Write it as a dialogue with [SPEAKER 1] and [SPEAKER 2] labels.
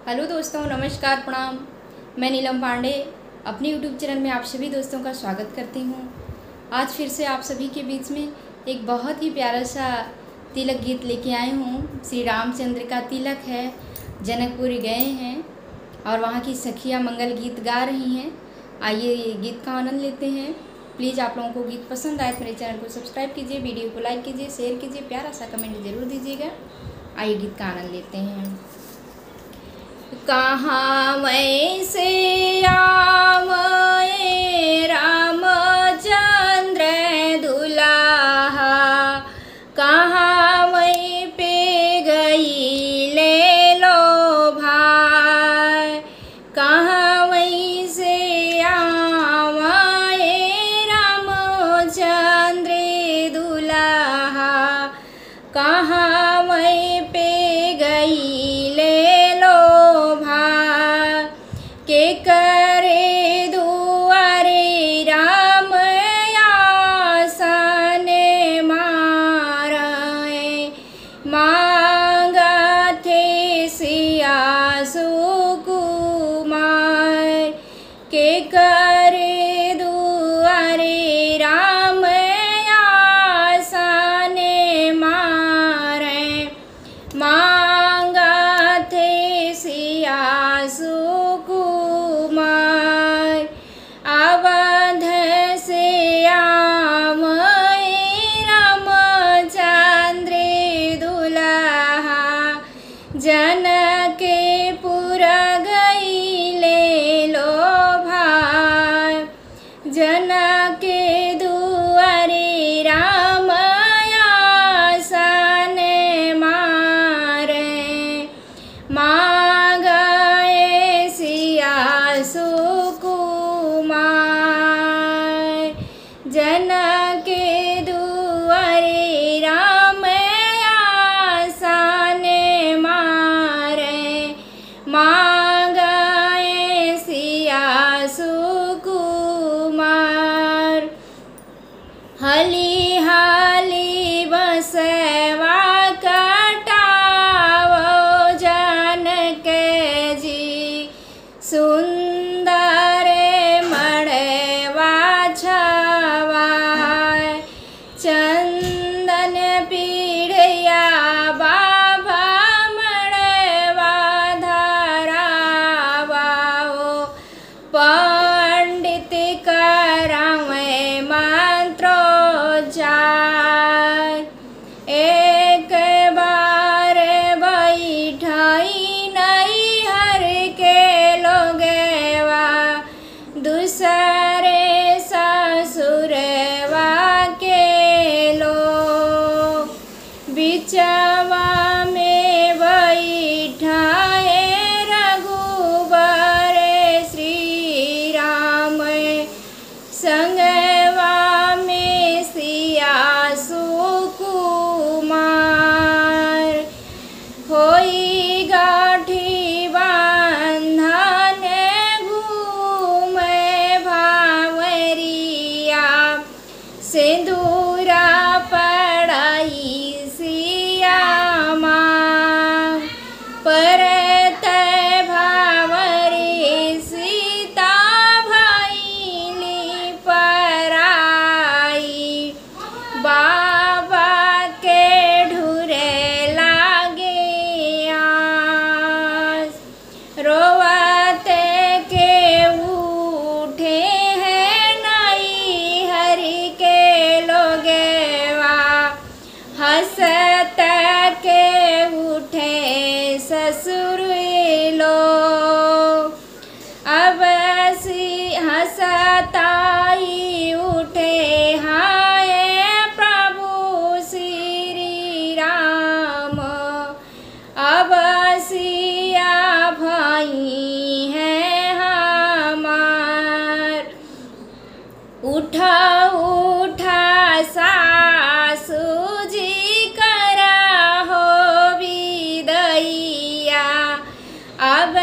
[SPEAKER 1] Hello दोस्तों, नमस्कार, प्रणाम। मैं नीलम पांडे अपने यूट्यूब चैनल में आप सभी दोस्तों का स्वागत करती हूँ। आज फिर से आप सभी के बीच में एक बहुत ही प्यारा सा तिलक गीत लेके आई हूँ। श्री रामचंद्र का तिलक है। जनकपुर गए हैं और वहाँ की सखियाँ मंगल गीत गा रही हैं। आइए ये गीत का आनंद लेते हैं। प्लीज़ आप लोगों को गीत पसंद आए तो मेरे चैनल को सब्सक्राइब कीजिए, वीडियो को लाइक कीजिए, शेयर कीजिए, प्यारा सा कमेंट ज़रूर दीजिएगा। आइए गीत का आनंद लेते हैं। कहाँ वैसे आवे रामचंद्र दुलाहा, कहाँ वहीं पे गई ले लो भाई, कहाँ वहीं से आवे रामचंद्र दुलाहा, कहाँ वहीं पे गई ले के करे दुआरे राम आसन मारे, मांगा थे सिया सुकुमार, के करे दुआरे राम आसन मारे, मांगा थे सिया अवध से आवे रामचंद्र दुलाहा, जनकपुर गई ले लो भाई, जनक दुआरे राम आसन मारे, मांगाए सिया जनक दुआरे राम आसन मारे, मांगाए सिया सुकुमार। हली हाली बसवा कटावो जनक जी, सुंदर मड़वा चंदन पीढ़िया बाबा मड़वा धरावाओ, पंडित करावे मंत्रोच्चार, एक बार बैठाई नहीं हर के लोगवा, दूसरे ससुरवा बिचवा में बैठाए रघुबर श्री राम, संगवा में सिया सुकुमार, होई गाठी बांधन घूमे भावरिया, सिंदूरा पड़ाई परत भावरे सीता भइली पराई, बाबा के ढूरे लागे आस, रोवते के उठे हैं नई हरि के लोगवा, हंसत के उठे ससुर लो, अब हंसताई उठे हाय प्रभु श्री राम, अब सिया भाई हैं हमार, उठा उठा सासू जी करा हो विदैया, अब